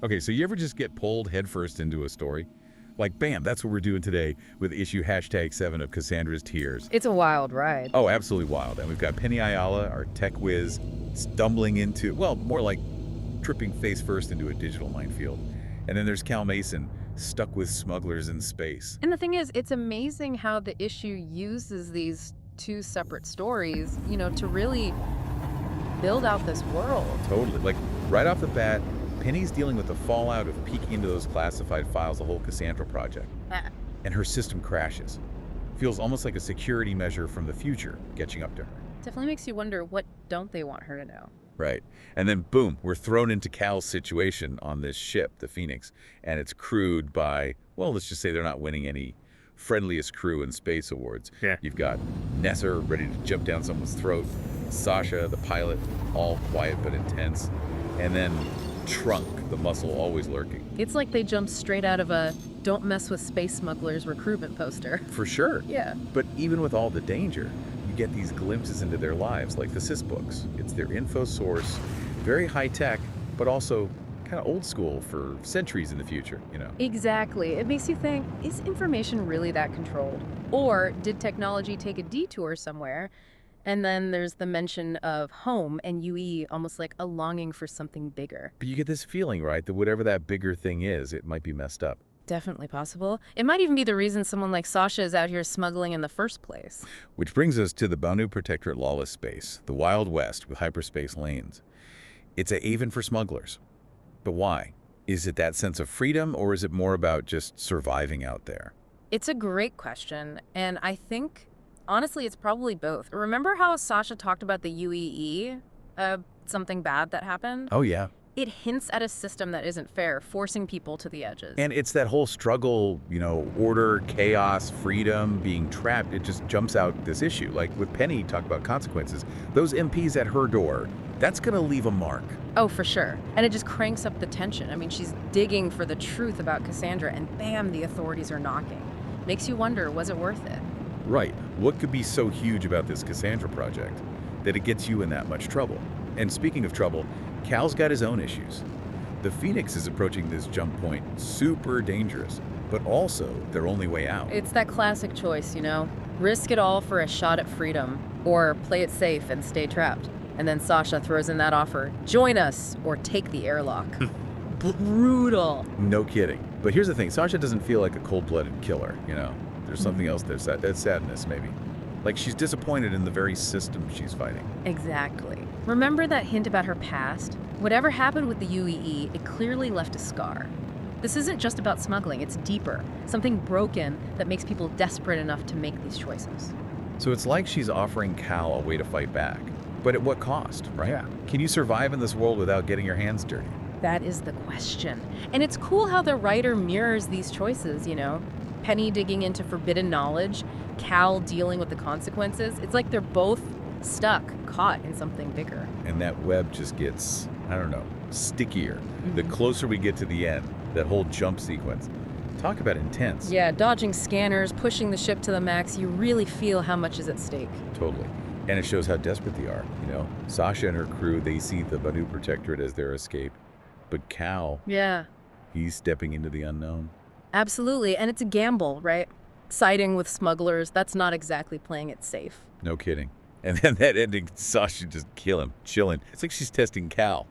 Okay, so you ever just get pulled headfirst into a story? Like, bam, that's what we're doing today with issue #7 of Cassandra's Tears. It's a wild ride. Oh, absolutely wild. And we've got Penny Ayala, our tech whiz, stumbling into, well, more like tripping face first into a digital minefield. And then there's Cal Mason, stuck with smugglers in space. And the thing is, it's amazing how the issue uses these two separate stories, to really build out this world. Totally. Like, right off the bat, Penny's dealing with the fallout of peeking into those classified files, the whole Cassandra project. And her system crashes. Feels almost like a security measure from the future catching up to her. Definitely makes you wonder, what don't they want her to know? Right. And then, boom, we're thrown into Cal's situation on this ship, the Phoenix, and it's crewed by, well, let's just say they're not winning any friendliest crew in space awards. Yeah. You've got Nesser ready to jump down someone's throat, Sasha, the pilot, all quiet but intense, and then Trunk, the muscle, always lurking. It's like they jumped straight out of a "Don't Mess with Space Smugglers" recruitment poster. For sure. Yeah. But even with all the danger, you get these glimpses into their lives, like the Sys books. It's their info source, very high tech, but also kind of old school for centuries in the future, Exactly. It makes you think, is information really that controlled? Or did technology take a detour somewhere? And then there's the mention of home and UE, almost like a longing for something bigger. But you get this feeling, right, that whatever that bigger thing is, it might be messed up. Definitely possible. It might even be the reason someone like Sasha is out here smuggling in the first place. Which brings us to the Banu Protectorate lawless space, the Wild West with hyperspace lanes. It's a haven for smugglers. But why? Is it that sense of freedom, or is it more about just surviving out there? It's a great question, and I think, honestly, it's probably both. Remember how Sasha talked about the UEE? Something bad that happened? Oh, yeah. It hints at a system that isn't fair, forcing people to the edges. And it's that whole struggle, order, chaos, freedom, being trapped. It just jumps out this issue. Like with Penny, talk about consequences. Those MPs at her door, that's going to leave a mark. Oh, for sure. And it just cranks up the tension. I mean, she's digging for the truth about Cassandra, and bam, the authorities are knocking. Makes you wonder, was it worth it? Right. What could be so huge about this Cassandra project that it gets you in that much trouble? And speaking of trouble, Cal's got his own issues. The Phoenix is approaching this jump point super dangerous, but also their only way out. It's that classic choice, Risk it all for a shot at freedom, or play it safe and stay trapped. And then Sasha throws in that offer, join us, or take the airlock. Brutal. No kidding. But here's the thing, Sasha doesn't feel like a cold-blooded killer, There's something else there's that's sadness, maybe. Like she's disappointed in the very system she's fighting. Exactly. Remember that hint about her past? Whatever happened with the UEE, it clearly left a scar. This isn't just about smuggling, it's deeper. Something broken that makes people desperate enough to make these choices. So it's like she's offering Cal a way to fight back. But at what cost, right? Yeah. Can you survive in this world without getting your hands dirty? That is the question. And it's cool how the writer mirrors these choices, Penny digging into forbidden knowledge, Cal dealing with the consequences. It's like they're both stuck, caught in something bigger. And that web just gets, stickier. The closer we get to the end, that whole jump sequence. Talk about intense. Yeah, dodging scanners, pushing the ship to the max, you really feel how much is at stake. Totally. And it shows how desperate they are, Sasha and her crew, they see the Banu Protectorate as their escape. But Cal, Yeah. he's stepping into the unknown. Absolutely, and it's a gamble, right? Siding with smugglers, that's not exactly playing it safe. No kidding. And then that ending, Sasha just kill him, chilling. It's like she's testing Cal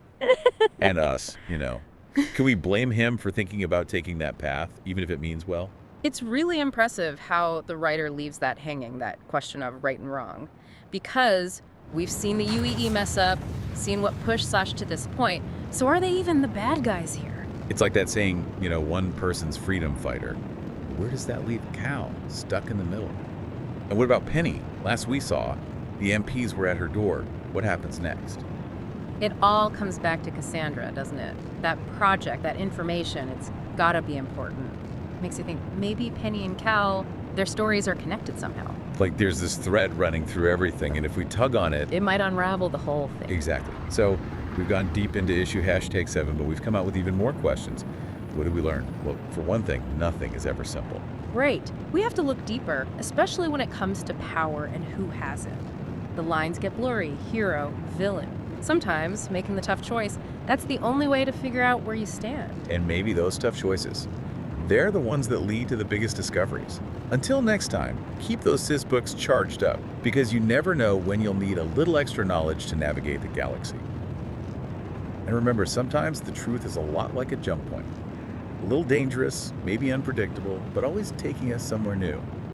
and us, Can we blame him for thinking about taking that path, even if it means well? It's really impressive how the writer leaves that hanging, that question of right and wrong. Because we've seen the UEE mess up, seen what pushed Sasha to this point, so are they even the bad guys here? It's like that saying, one person's freedom fighter. Where does that leave Cal, stuck in the middle? And what about Penny? Last we saw, the MPs were at her door. What happens next? It all comes back to Cassandra, doesn't it? That project, that information, it's gotta be important. Makes you think maybe Penny and Cal, their stories are connected somehow. Like there's this thread running through everything, and if we tug on it... It might unravel the whole thing. Exactly. So we've gone deep into issue #7, but we've come out with even more questions. What did we learn? Well, for one thing, nothing is ever simple. Right. We have to look deeper, especially when it comes to power and who has it. The lines get blurry, hero, villain. Sometimes making the tough choice That's the only way to figure out where you stand. And maybe those tough choices, they're the ones that lead to the biggest discoveries. Until next time, keep those Sis books charged up, because you never know when you'll need a little extra knowledge to navigate the galaxy. And remember, sometimes the truth is a lot like a jump point. A little dangerous, maybe unpredictable, but always taking us somewhere new.